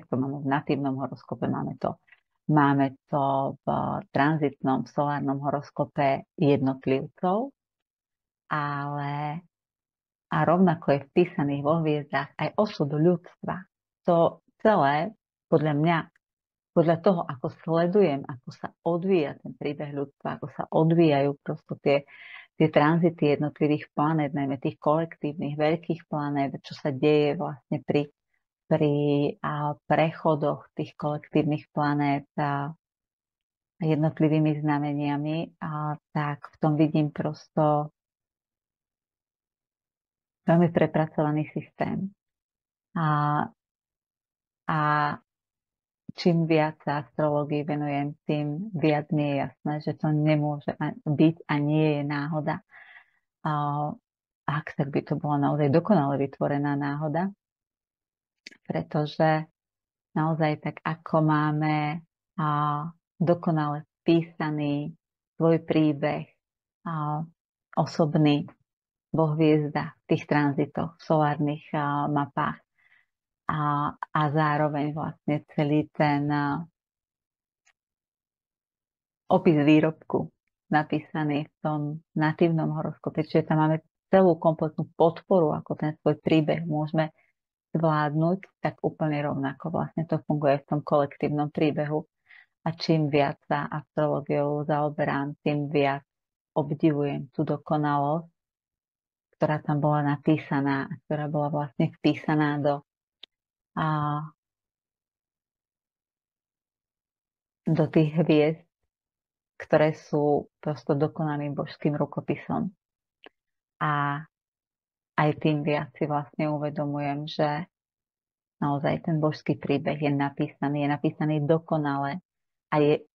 to máme v natívnom horoskope, máme to v tranzitnom solárnom horoskope jednotlivcov, ale a rovnako je vpísaných vo hviezdách aj osud ľudstva. To celé, podľa mňa, podľa toho, ako sledujem, ako sa odvíja ten príbeh ľudstva, ako sa odvíjajú prosto tie tranzity jednotlivých planét, najmä tých kolektívnych veľkých planét, čo sa deje vlastne pri prechodoch tých kolektívnych planét a jednotlivými znameniami, tak v tom vidím prosto veľmi prepracovaný systém. A čím viac sa astrológii venujem, tým viac mi je jasné, že to nemôže byť a nie je náhoda. Ak tak by to bola naozaj dokonale vytvorená náhoda, pretože naozaj tak ako máme dokonale písaný svoj príbeh osobný vo hviezdach, v tých tranzitoch, v solárnych mapách a zároveň vlastne celý ten opis výrobku napísaný v tom natívnom horoskope, čiže tam máme celú kompletnú podporu, ako ten svoj príbeh môžeme zvládnuť, tak úplne rovnako vlastne to funguje v tom kolektívnom príbehu. A čím viac sa astrológiou zaoberám, tým viac obdivujem tú dokonalosť, ktorá tam bola napísaná a ktorá bola vlastne vpísaná do tých hviezd, ktoré sú prosto dokonalým božským rukopisom. A aj tým viac si vlastne uvedomujem, že naozaj ten božský príbeh je napísaný dokonale a je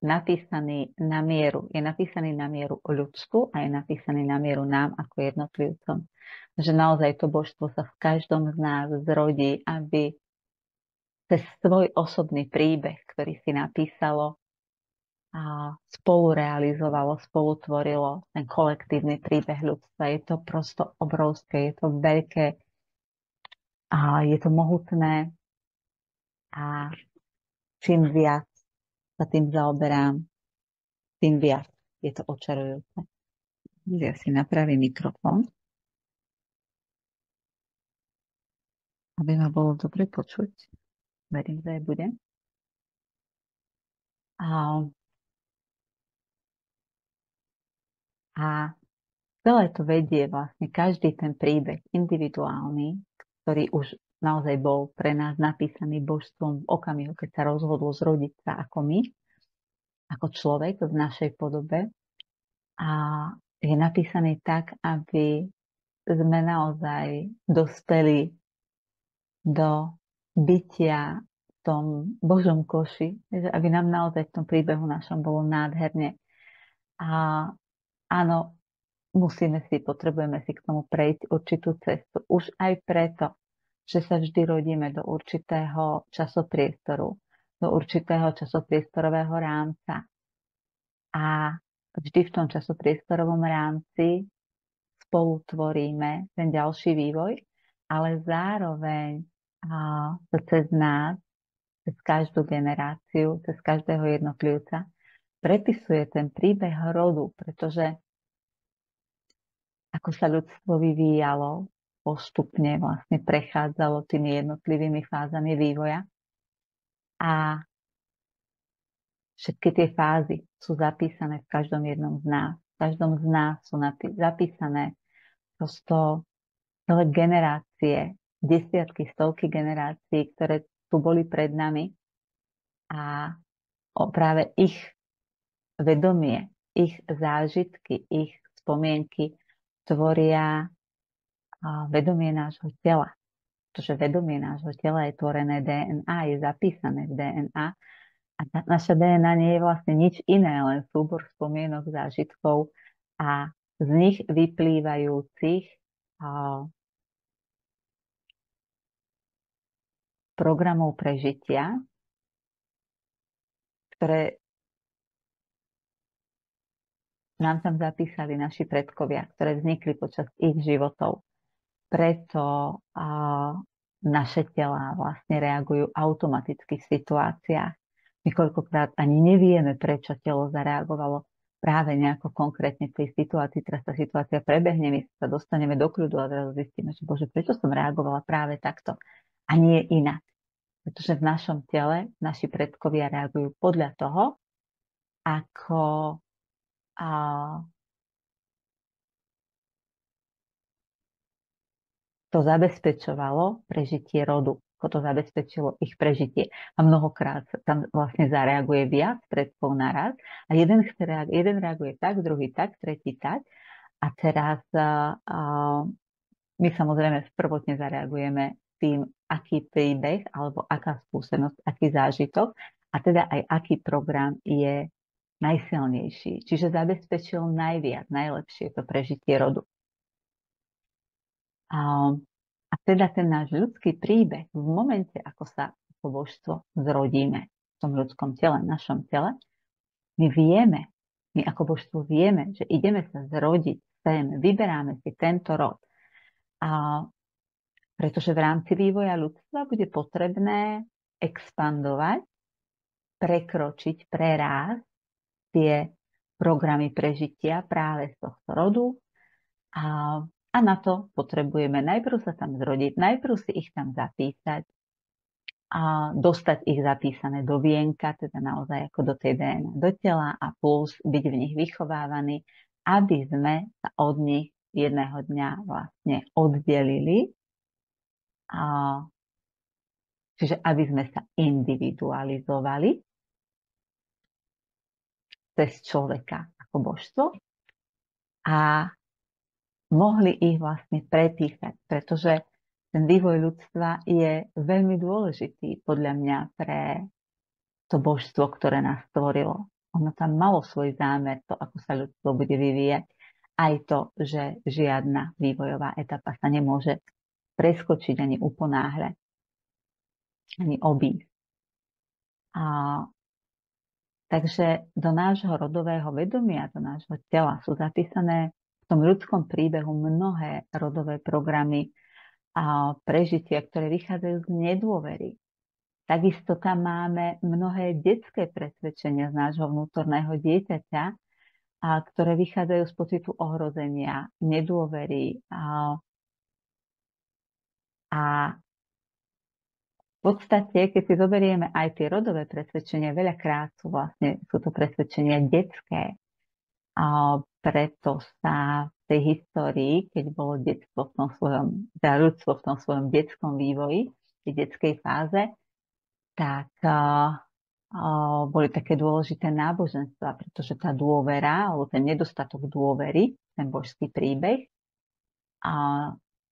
napísaný na mieru. Je napísaný na mieru ľudsku a je napísaný na mieru nám ako jednotlivcom. Že naozaj to božstvo sa v každom z nás zrodí, aby cez svoj osobný príbeh, ktorý si napísalo, a spolurealizovalo, spolutvorilo ten kolektívny príbeh ľudstva. Je to prosto obrovské, je to veľké a je to mohutné a čím viac sa tým zaoberám, tým viac je to očarujúce. Ja si napravím mikrofón, aby ma bolo dobre počuť. Verím, že aj bude. A celé to vedie vlastne každý ten príbeh individuálny, ktorý už naozaj bol pre nás napísaný božstvom v okamihu, keď sa rozhodlo zrodiť sa ako my, ako človek v našej podobe. A je napísaný tak, aby sme naozaj dospeli do bytia v tom Božom koši, aby nám naozaj v tom príbehu našom bolo nádherne. A áno, potrebujeme si k tomu prejsť určitú cestu. Už aj preto, že sa vždy rodíme do určitého časopriestoru, do určitého časopriestorového rámca. A vždy v tom časopriestorovom rámci spolu tvoríme ten ďalší vývoj, ale zároveň cez nás, cez každú generáciu, cez každého jednotlivca prepisuje ten príbeh rodu, pretože ako sa ľudstvo vyvíjalo, postupne vlastne prechádzalo tými jednotlivými fázami vývoja a všetky tie fázy sú zapísané v každom jednom z nás. V každom z nás sú zapísané prosto celé generácie, desiatky, stovky generácií, ktoré tu boli pred nami a práve ich vedomie, ich zážitky, ich spomienky tvoria vedomie nášho tela. Pretože vedomie nášho tela je tvorené DNA, je zapísané v DNA a naša DNA nie je vlastne nič iné, len súbor spomienok, zážitkov a z nich vyplývajúcich programov prežitia, ktoré nám tam zapísali naši predkovia, ktoré vznikli počas ich životov. Preto naše telá vlastne reagujú automaticky v situáciách. My koľkokrát ani nevieme, prečo telo zareagovalo práve nejako konkrétne v tej situácii. Teraz tá situácia prebehne, my sa dostaneme do kľudu a teraz zistíme, že bože, prečo som reagovala práve takto a nie inak. Pretože v našom tele naši predkovia reagujú podľa toho, ako to zabezpečovalo prežitie rodu, ako to zabezpečilo ich prežitie. A mnohokrát tam vlastne zareaguje viac predkov naraz a jeden reaguje tak, druhý tak, tretí tak. A teraz my samozrejme prvotne zareagujeme tým, aký príbeh alebo aká skúsenosť, aký zážitok a teda aj aký program je najsilnejší. Čiže zabezpečil najviac, najlepšie to prežitie rodu. A teda ten náš ľudský príbeh v momente, ako sa ako božstvo zrodíme v tom ľudskom tele, v našom tele, my ako božstvo vieme, že ideme sa zrodiť sem, vyberáme si tento rod. Pretože v rámci vývoja ľudstva bude potrebné expandovať, prekročiť, prerásť tie programy prežitia práve z tohto rodu. A na to potrebujeme najprv sa tam zrodiť, najprv si ich tam zapísať a dostať ich zapísané do vienka, teda naozaj ako do tej DNA, do tela a plus byť v nich vychovávaní, aby sme sa od nich jedného dňa vlastne oddelili. Čiže aby sme sa individualizovali cez človeka ako božstvo a mohli ich vlastne prepísať, pretože ten vývoj ľudstva je veľmi dôležitý podľa mňa pre to božstvo, ktoré nás stvorilo. Ono tam malo svoj zámer, to, ako sa ľudstvo bude vyvíjať, aj to, že žiadna vývojová etapa sa nemôže preskočiť ani uponáhľať, ani obísť. Takže do nášho rodového vedomia, do nášho tela sú zapísané v tom ľudskom príbehu mnohé rodové programy a prežitia, ktoré vychádzajú z nedôvery. Takisto tam máme mnohé detské presvedčenia z nášho vnútorného dieťaťa, ktoré vychádzajú z pocitu ohrozenia, nedôvery. A v podstate, keď si zoberieme aj tie rodové presvedčenia, veľakrát sú to presvedčenia detské. A preto sa v tej histórii, keď bolo ľudstvo v tom svojom detskom vývoji, v tej detskej fáze, tak boli také dôležité náboženstva, pretože tá dôvera, alebo ten nedostatok dôvery, ten božský príbeh,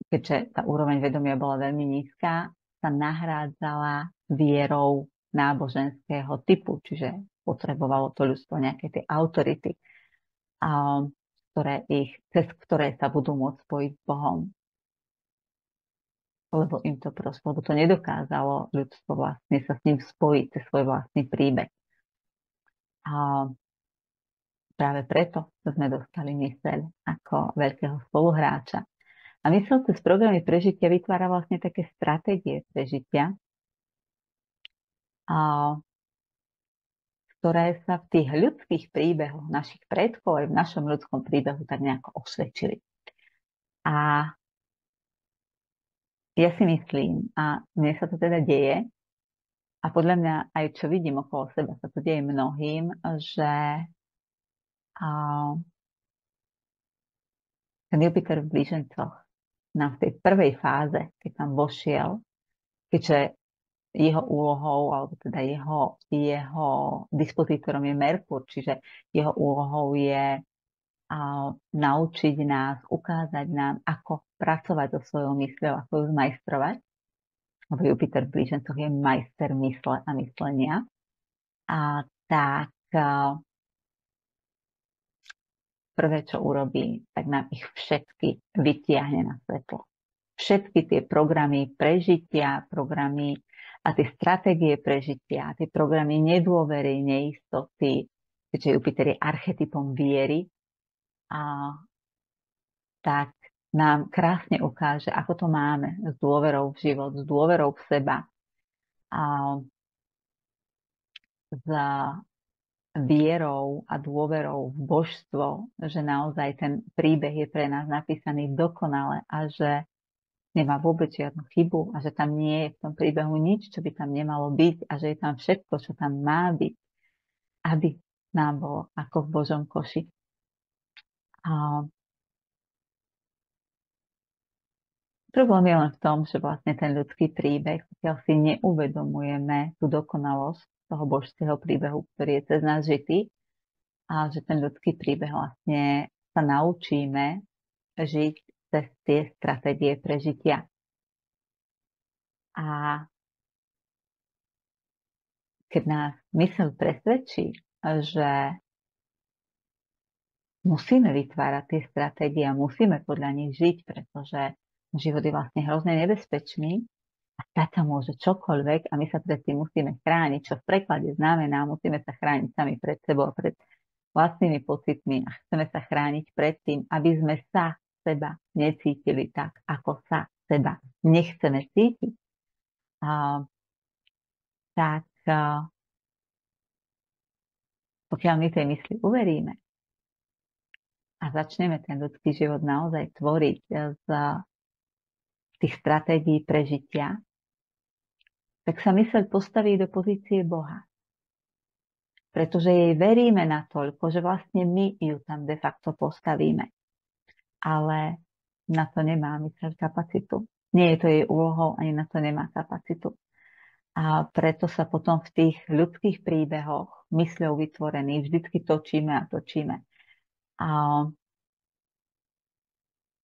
keďže tá úroveň vedomia bola veľmi nízka, sa nahrádzala vierou náboženského typu, čiže potrebovalo to ľudstvo nejaké tie autority, cez ktoré sa budú môcť spojiť s Bohom. Lebo to nedokázalo ľudstvo vlastne sa s ním spojiť cez svoj vlastný príbeh. A práve preto sme dostali myseľ ako veľkého spoluhráča. A myseľ cez programy prežitia vytvára vlastne také stratégie prežitia, ktoré sa v tých ľudských príbehoch našich predkov aj v našom ľudskom príbehu tak nejako osvedčili. A ja si myslím, a mne sa to teda deje, a podľa mňa aj čo vidím okolo seba, sa to deje mnohým, že ten Jupiter v blížencoch nám v tej prvej fáze, keď tam vošiel, keďže jeho úlohou, alebo teda jeho dispozítorom je Merkur, čiže jeho úlohou je naučiť nás, ukázať nám, ako pracovať so svojou mysľou, ako ju zmajstrovať. Lebo Jupiter v blížencoch je majster mysle a myslenia. Tak prvé, čo urobí, tak nám ich všetky vytiahne na svetlo. Všetky tie programy prežitia, programy a tie stratégie prežitia, tie programy nedôvery, neistoty, keďže Jupiter je archetypom viery, tak nám krásne ukáže, ako to máme s dôverou v život, s dôverou v seba a s vierou a dôverou v božstvo, že naozaj ten príbeh je pre nás napísaný dokonale a že nemá vôbec žiadnu chybu a že tam nie je v tom príbehu nič, čo by tam nemalo byť a že je tam všetko, čo tam má byť, aby nám bolo ako v Božom koši. A problém je len v tom, že vlastne ten ľudský príbeh, pokiaľ si neuvedomujeme tú dokonalosť toho božského príbehu, ktorý je cez nás žitý, a že ten ľudský príbeh vlastne sa naučíme žiť cez tie stratégie prežitia. A keď nás mysel presvedčí, že musíme vytvárať tie stratégie a musíme podľa nich žiť, pretože život je vlastne hrozne nebezpečný a stať sa môže čokoľvek a my sa pred tým musíme chrániť, čo v preklade znamená, musíme sa chrániť sami pred sebou a pred vlastnými pocitmi a chceme sa chrániť pred tým, aby sme sa seba necítili tak, ako sa seba nechceme cítiť. Tak pokiaľ my tej mysli uveríme a začneme ten ľudský život naozaj tvoriť z tých stratégií prežitia, tak sa myseľ postaví do pozície Boha. Pretože jej veríme natoľko, že vlastne my ju tam de facto postavíme. Ale na to nemá myseľ kapacitu. Nie je to jej úlohou, ani na to nemá kapacitu. A preto sa potom v tých ľudských príbehoch mysľou vytvorených vždycky točíme a točíme. A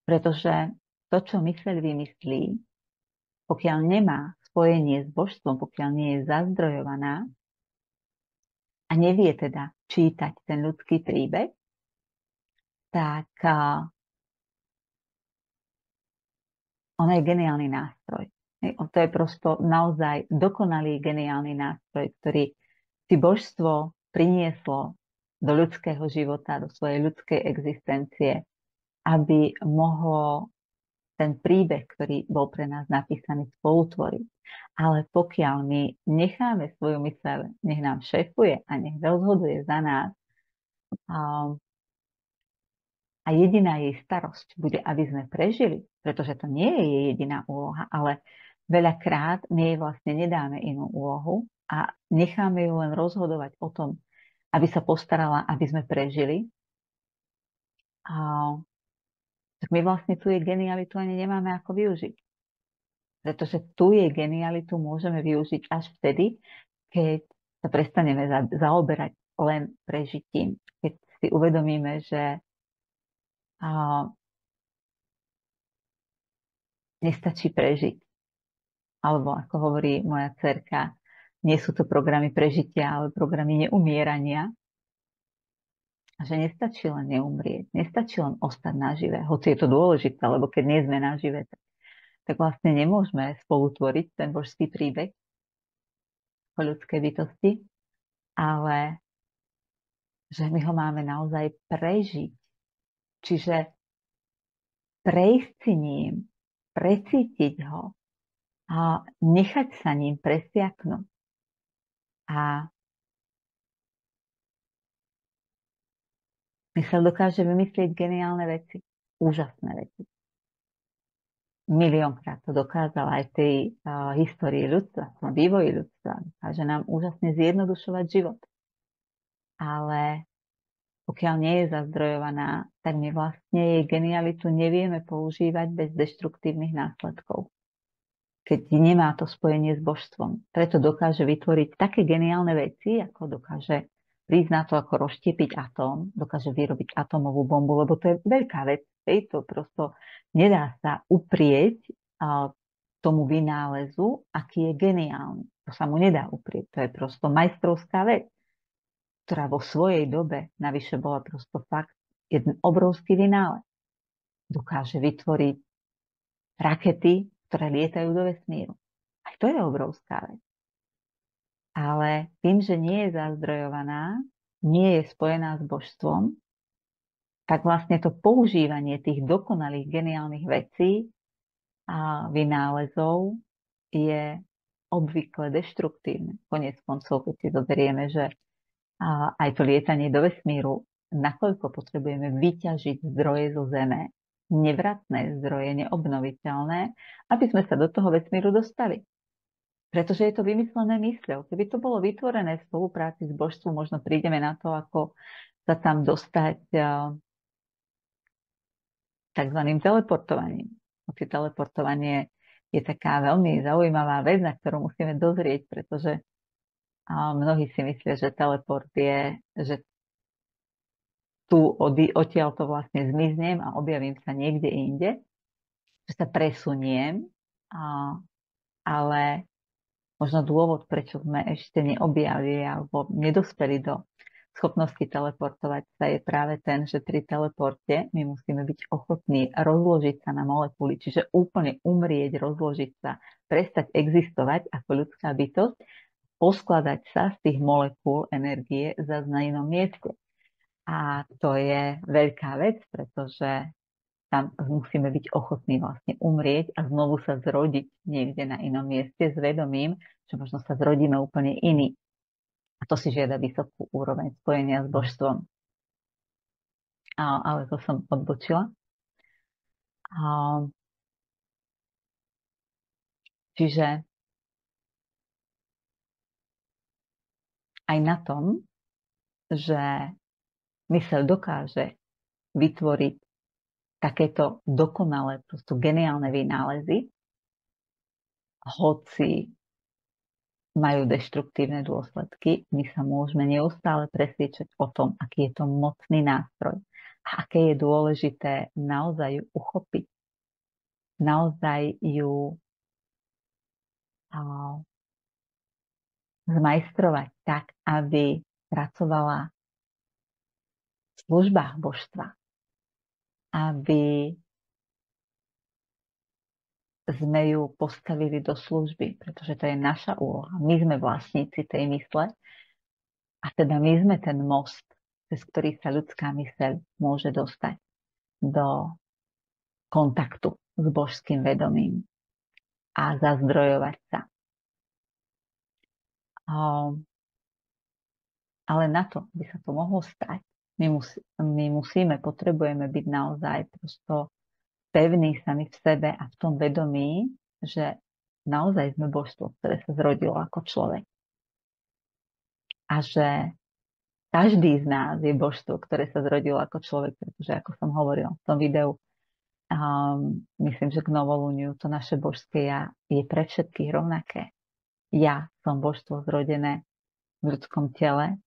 pretože to, čo myseľ vymyslí, pokiaľ nemá spojenie s božstvom, pokiaľ nie je zazdrojovaná a nevie teda čítať ten ľudský príbeh, tak ona je geniálny nástroj. To je prosto naozaj dokonalý geniálny nástroj, ktorý si božstvo prinieslo do ľudského života, do svojej ľudskej existencie, aby mohlo ten príbeh, ktorý bol pre nás napísaný, spolutvoriť. Ale pokiaľ my necháme svoju myseľ, nech nám šéfuje a nech rozhoduje za nás a jediná jej starosť bude, aby sme prežili, pretože to nie je jej jediná úloha, ale veľakrát my jej vlastne nedáme inú úlohu a necháme ju len rozhodovať o tom, aby sa postarala, aby sme prežili. Tak my vlastne tu jej genialitu ani nemáme ako využiť. Pretože tu jej genialitu môžeme využiť až vtedy, keď sa prestaneme zaoberať len prežitím. Keď si uvedomíme, že nestačí prežiť. Alebo ako hovorí moja dcerka, nie sú to programy prežitia, ale programy neumierania. A že nestačí len neumrieť, nestačí len ostať nažive, hoci je to dôležité, lebo keď nie sme nažive, tak vlastne nemôžeme spolutvoriť ten božský príbeh o ľudskej bytosti, ale že my ho máme naozaj prežiť. Čiže prejsť si ním, precítiť ho a nechať sa ním presiaknúť. A myseľ dokáže vymyslieť geniálne veci, úžasné veci. Miliónkrát to dokázala aj v tej histórii ľudstva, v tom vývoji ľudstva. Dokáže nám úžasne zjednodušovať život. Ale pokiaľ nie je zazdrojovaná, tak my vlastne jej genialitu nevieme používať bez deštruktívnych následkov. Keď nemá to spojenie s božstvom. Preto dokáže vytvoriť také geniálne veci, ako dokáže prísť na to, ako rozštiepiť atóm, dokáže vyrobiť atómovú bombu, lebo to je veľká vec. To prosto nedá sa uprieť tomu vynálezu, aký je geniálny. To sa mu nedá uprieť. To je prosto majstrovská vec, ktorá vo svojej dobe navyše bola prosto fakt jeden obrovský vynález. Dokáže vytvoriť rakety, ktoré lietajú do vesmíru. Aj to je obrovská vec. Ale tým, že nie je zazdrojovaná, nie je spojená s božstvom, tak vlastne to používanie tých dokonalých, geniálnych vecí a vynálezov je obvykle deštruktívne. Koniec koncov, keď si zoberieme, že aj to lietanie do vesmíru, nakoľko potrebujeme vyťažiť zdroje zo Zeme, nevratné zdroje, neobnoviteľné, aby sme sa do toho vesmíru dostali. Pretože je to vymyslené mysľou. Keby to bolo vytvorené v spolupráci s božstvom, možno prídeme na to, ako sa tam dostať takzvaným teleportovaním. Hoci teleportovanie je taká veľmi zaujímavá vec, na ktorú musíme dozrieť, pretože mnohí si myslia, že teleport je, že tu odtiaľ to vlastne zmiznem a objavím sa niekde inde, že sa presuniem, ale možno dôvod, prečo sme ešte neobjavili alebo nedospeli do schopnosti teleportovať sa, je práve ten, že pri teleporte my musíme byť ochotní rozložiť sa na molekuly, čiže úplne umrieť, rozložiť sa, prestať existovať ako ľudská bytosť, poskladať sa z tých molekúl energie zase na inom mieste. A to je veľká vec, pretože tam musíme byť ochotní vlastne umrieť a znovu sa zrodiť niekde na inom mieste s vedomím, že možno sa zrodíme úplne iný. A to si žiada vysokú úroveň spojenia s božstvom. Ale to som odbočila. Čiže aj na tom, že myseľ dokáže vytvoriť takéto dokonalé, prosto geniálne vynálezy, hoci majú deštruktívne dôsledky, my sa môžeme neustále presviečať o tom, aký je to mocný nástroj a aké je dôležité naozaj ju uchopiť, naozaj ju zmajstrovať tak, aby pracovala v službách božstva, aby sme ju postavili do služby, pretože to je naša úloha. My sme vlastníci tej mysle a teda my sme ten most, cez ktorý sa ľudská myseľ môže dostať do kontaktu s božským vedomím a zazdrojovať sa. Ale na to, aby sa to mohlo stať, my potrebujeme byť naozaj prosto pevní sami v sebe a v tom vedomí, že naozaj sme božstvo, ktoré sa zrodilo ako človek. A že každý z nás je božstvo, ktoré sa zrodilo ako človek, pretože ako som hovorila v tom videu, myslím, že k novolúniu to naše božské ja je pre všetkých rovnaké. Ja som božstvo zrodené v ľudskom tele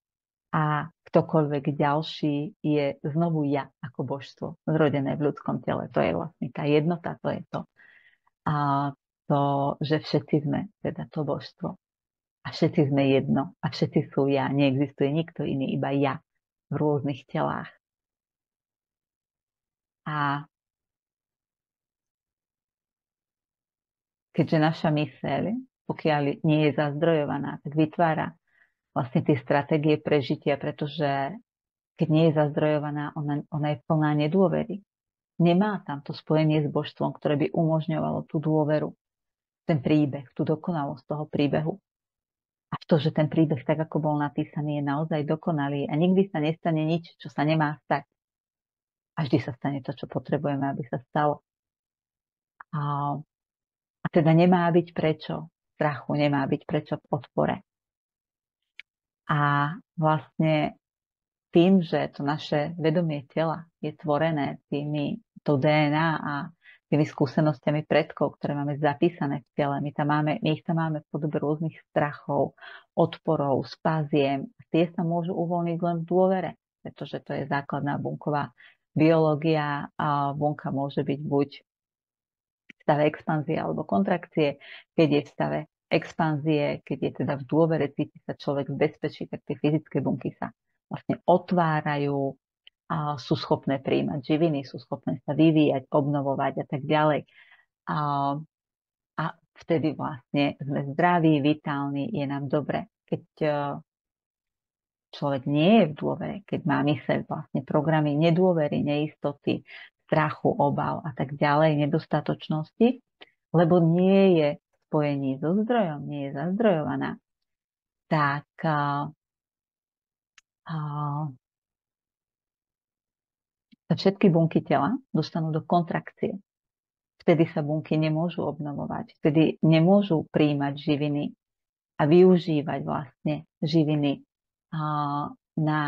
a ktokoľvek ďalší je znovu ja ako božstvo zrodené v ľudskom tele. To je vlastne tá jednota, to je to. A to, že všetci sme teda to božstvo. A všetci sme jedno. A všetci sú ja. Neexistuje nikto iný, iba ja v rôznych telách. A keďže naša myseľ, pokiaľ nie je zazdrojovaná, tak vytvára vlastne tie stratégie prežitia, pretože keď nie je zazdrojovaná, ona je plná nedôvery. Nemá tam to spojenie s božstvom, ktoré by umožňovalo tú dôveru, ten príbeh, tú dokonalosť toho príbehu. A to, že ten príbeh, tak ako bol napísaný, je naozaj dokonalý a nikdy sa nestane nič, čo sa nemá stať. A vždy sa stane to, čo potrebujeme, aby sa stalo. A teda nemá byť prečo strachu, nemá byť prečo v odpore. A vlastne tým, že to naše vedomie tela je tvorené to DNA a tými skúsenostiami predkov, ktoré máme zapísané v tele, my ich tam máme v podobe rôznych strachov, odporov, spáziem. Tie sa môžu uvoľniť len v dôvere, pretože to je základná bunková biológia a bunka môže byť buď v stave expanzie alebo kontrakcie. Keď je v stave expanzie, keď je teda v dôvere, cíti sa človek v bezpečí, tak tie fyzické bunky sa vlastne otvárajú a sú schopné prijímať živiny, sú schopné sa vyvíjať, obnovovať a tak ďalej. A vtedy vlastne sme zdraví, vitálni, je nám dobre. Keď človek nie je v dôvere, keď má myseľ vlastne programy nedôvery, neistoty, strachu, obav a tak ďalej, nedostatočnosti, lebo nie je v spojení so zdrojom, nie je zazdrojovaná, tak sa všetky bunky tela dostanú do kontrakcie. Vtedy sa bunky nemôžu obnovovať, vtedy nemôžu príjmať živiny a využívať vlastne živiny na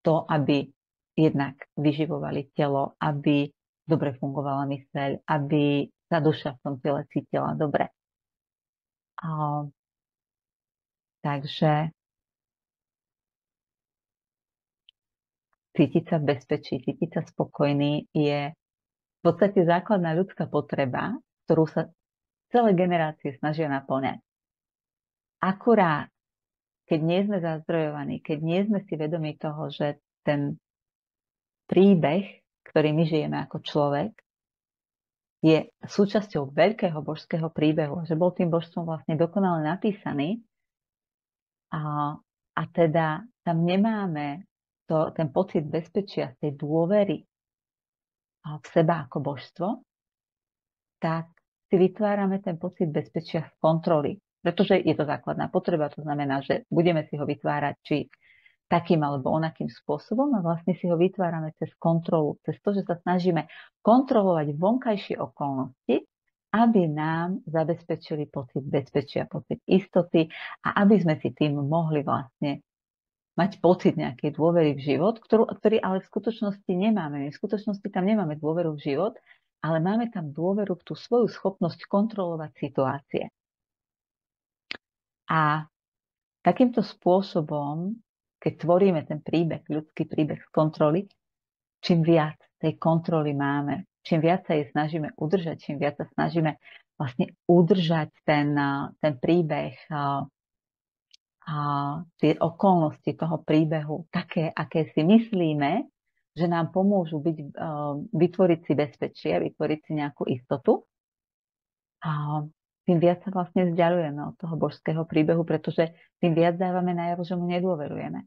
to, aby jednak vyživovali telo, aby dobre fungovala myseľ, aby sa duša v tom tele cítila dobre. Takže cítiť sa v bezpečí, cítiť sa spokojný je v podstate základná ľudská potreba, ktorú sa celé generácie snažia naplňať. Akurát, keď nie sme zazdrojovaní, keď nie sme si vedomi toho, že ten príbeh, ktorý my žijeme ako človek, je súčasťou veľkého božského príbehu, že bol tým božstvom vlastne dokonale napísaný a teda tam nemáme ten pocit bezpečia, tej dôvery v seba ako božstvo, tak si vytvárame ten pocit bezpečia z kontroly. Pretože je to základná potreba, to znamená, že budeme si ho vytvárať či takým alebo onakým spôsobom a vlastne si ho vytvárame cez kontrolu, cez to, že sa snažíme kontrolovať vonkajšie okolnosti, aby nám zabezpečili pocit bezpečia, pocit istoty a aby sme si tým mohli vlastne mať pocit nejakej dôvery v život, ktorý ale v skutočnosti nemáme. V skutočnosti tam nemáme dôveru v život, ale máme tam dôveru v tú svoju schopnosť kontrolovať situácie. A takýmto spôsobom, keď tvoríme ten príbeh, ľudský príbeh z kontroly, čím viac tej kontroly máme, čím viac sa jej snažíme udržať, čím viac sa snažíme vlastne udržať ten príbeh a tie okolnosti toho príbehu také, aké si myslíme, že nám pomôžu vytvoriť si bezpečie, vytvoriť si nejakú istotu. A tým viac sa vlastne vzdialujeme od toho božského príbehu, pretože tým viac dávame najavo, že mu nedôverujeme.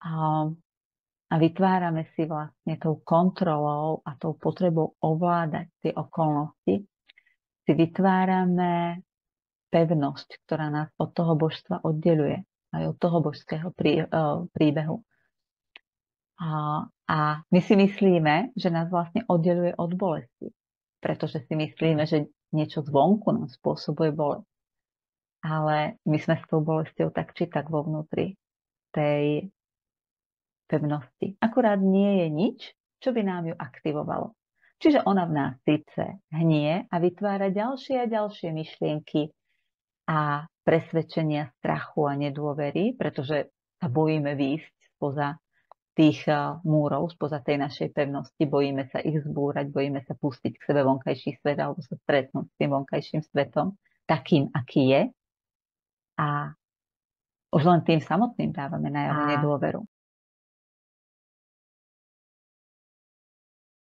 A vytvárame si vlastne tou kontrolou a tou potrebou ovládať tie okolnosti, si vytvárame pevnosť, ktorá nás od toho božstva oddeľuje, aj od toho božského príbehu. A my si myslíme, že nás vlastne oddeľuje od bolesti, pretože si myslíme, že niečo zvonku nám spôsobuje bolesť. Ale my sme s tou bolesťou tak či tak vo vnútri tej pevnosti. Akurát nie je nič, čo by nám ju aktivovalo. Čiže ona v nás síce hnie a vytvára ďalšie a ďalšie myšlienky a presvedčenia strachu a nedôvery, pretože sa bojíme výjsť spoza tých múrov, spoza tej našej pevnosti, bojíme sa ich zbúrať, bojíme sa pustiť k sebe vonkajší svet alebo sa stretnúť s tým vonkajším svetom, takým, aký je. A už len tým samotným dávame najavo nedôveru.